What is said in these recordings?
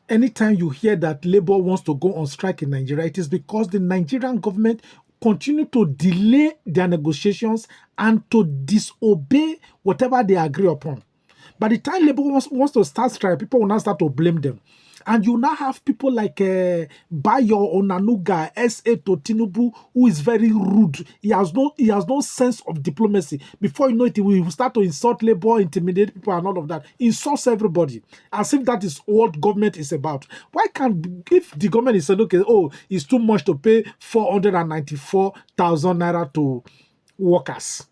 Anytime you hear that Labour wants to go on strike in Nigeria, it is because the Nigerian government continue to delay their negotiations and to disobey whatever they agree upon. By the time Labour wants to start strike, people will now start to blame them. And you now have people like Bayo Onanuga, S.A. Totinubu, who is very rude. He has no sense of diplomacy. Before you know it, he will start to insult Labour, intimidate people and all of that. Insults everybody. As if that is what government is about. Why can't, if the government is saying, okay, oh, it's too much to pay 494,000 naira to workers.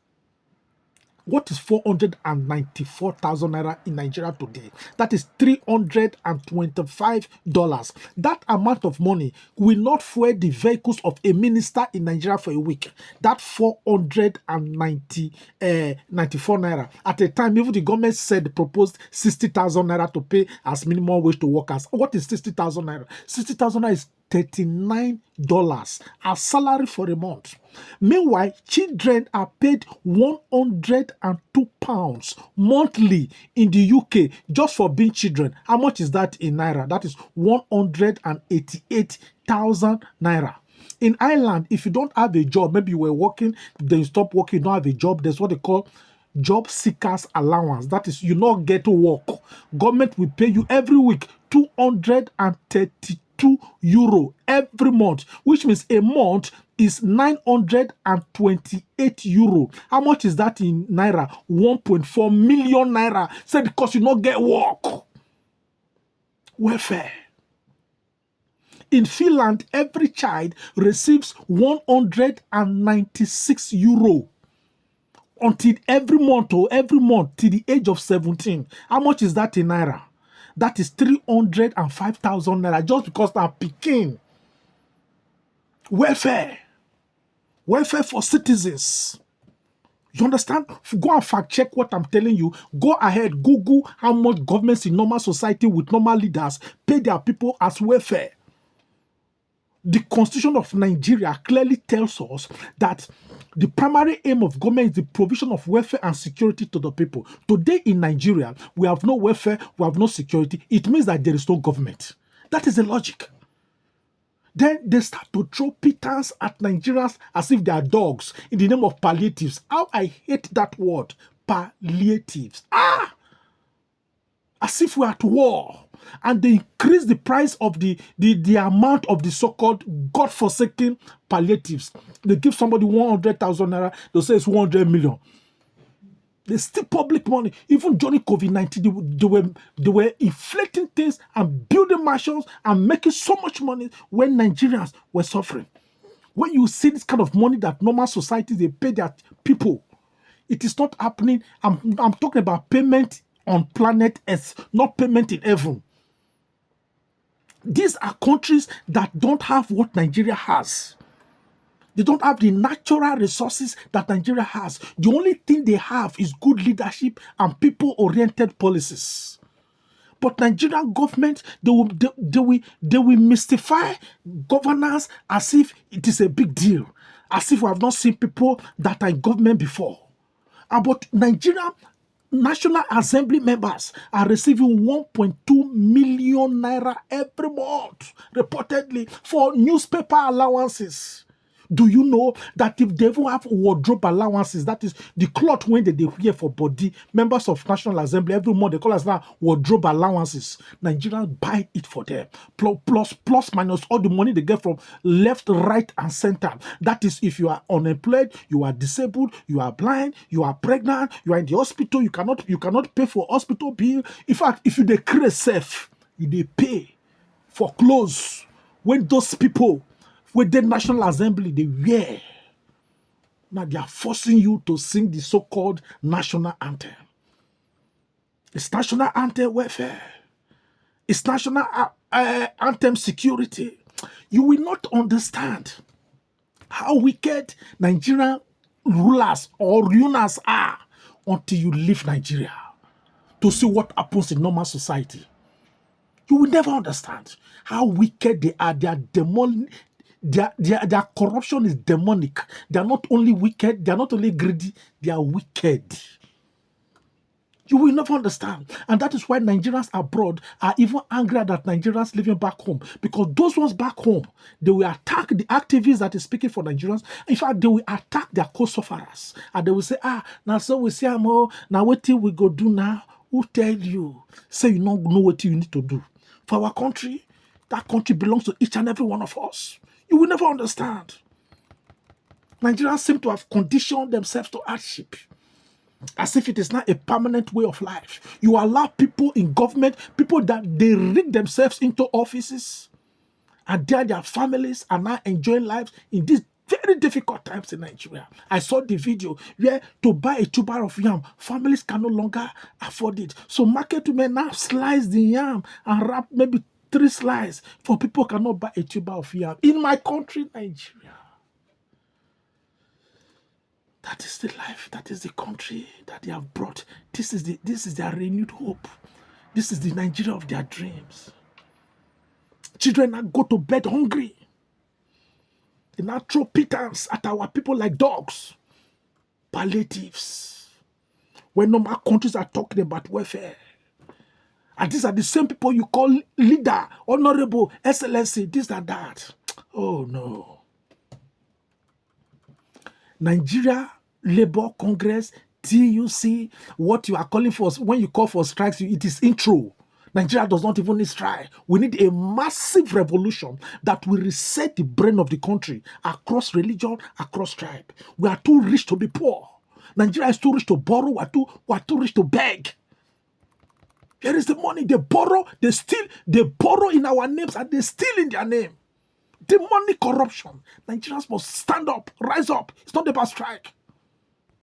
What is 494,000 naira in Nigeria today? That is $325. That amount of money will not fuel the vehicles of a minister in Nigeria for a week. That 494 naira. At a time, even the government said proposed 60,000 naira to pay as minimum wage to workers. What is 60,000 naira? 60,000 naira is $39 as salary for a month. Meanwhile, children are paid £102 monthly in the UK just for being children. How much is that in naira? That is 188,000 naira. In Ireland, if you don't have a job, maybe you were working, then you stop working, you don't have a job, there's what they call job seekers allowance. That is, you not get to work. Government will pay you every week 232 euro every month, which means a month is 928 euro. How much is that in naira? 1.4 million naira. Say because you not get work. Welfare. In Finland, every child receives 196 euro until every month till the age of 17. How much is that in naira? That is 305,000 naira just because they're picking. Welfare for citizens. You understand? Go and fact check what I'm telling you. Go ahead, Google how much governments in normal society with normal leaders pay their people as welfare. The Constitution of Nigeria clearly tells us that the primary aim of government is the provision of welfare and security to the people. Today in Nigeria, we have no welfare, we have no security. It means that there is no government. That is the logic. Then they start to throw pittance at Nigerians as if they are dogs in the name of palliatives. How I hate that word, palliatives. As if we're at war. And they increase the price of the amount of the so-called God-forsaken palliatives. They give somebody 100,000 naira, they'll say it's 100 million. They steal public money. Even during COVID-19, they were inflating things and building mansions and making so much money when Nigerians were suffering. When you see this kind of money that normal societies, they pay their people, it is not happening. I'm talking about payment on planet Earth, not payment in heaven. These are countries that don't have what Nigeria has. They don't have the natural resources that Nigeria has. The only thing they have is good leadership and people-oriented policies. But Nigerian government, they will mystify governance as if it is a big deal, as if we have not seen people that are in government before. But Nigeria National Assembly members are receiving 1.2 million naira every month, reportedly, for newspaper allowances. Do you know that if they even have wardrobe allowances, that is the cloth when they wear for body, members of National Assembly, every month they call us now wardrobe allowances. Nigerians buy it for them. Plus minus all the money they get from left, right, and center. That is if you are unemployed, you are disabled, you are blind, you are pregnant, you are in the hospital, you cannot pay for hospital bill. In fact, if you declare safe, they pay for clothes when those people with the National Assembly, they wear. Now they are forcing you to sing the so-called national anthem. It's national anthem welfare. It's national anthem security. You will not understand how wicked Nigerian rulers or rulers are until you leave Nigeria to see what happens in normal society. You will never understand how wicked they are. They are demonic. Their corruption is demonic. They are not only wicked, they are not only greedy, they are wicked. You will never understand. And that is why Nigerians abroad are even angrier than Nigerians living back home. Because those ones back home, they will attack the activists that is speaking for Nigerians. In fact, they will attack their co-sufferers. And they will say, now so we say, now what thing we go do now? Who tell you? Say you don't know what you need to do. For our country, that country belongs to each and every one of us. You will never understand. Nigerians seem to have conditioned themselves to hardship, as if it is not a permanent way of life. You allow people in government, people that they rig themselves into offices, and their families are now enjoying lives in these very difficult times in Nigeria. I saw the video where to buy a tuber of yam, families can no longer afford it. So market women now slice the yam and wrap maybe 3 slices for people who cannot buy a tuber of yam. In my country, Nigeria. That is the life, that is the country that they have brought. This is their renewed hope. This is the Nigeria of their dreams. Children now go to bed hungry. They now throw pittance at our people like dogs. Palliatives. When normal countries are talking about welfare. And these are the same people you call leader, honorable, excellency, this and that. Oh no. Nigeria Labour Congress, TUC, what you are calling for, when you call for strikes, it is intro. Nigeria does not even need strike. We need a massive revolution that will reset the brain of the country across religion, across tribe. We are too rich to be poor. Nigeria is too rich to borrow. We are too rich to beg. Here is the money. They borrow, they steal, they borrow in our names and they steal in their name. The money corruption. Nigerians must stand up, rise up. It's not about strike.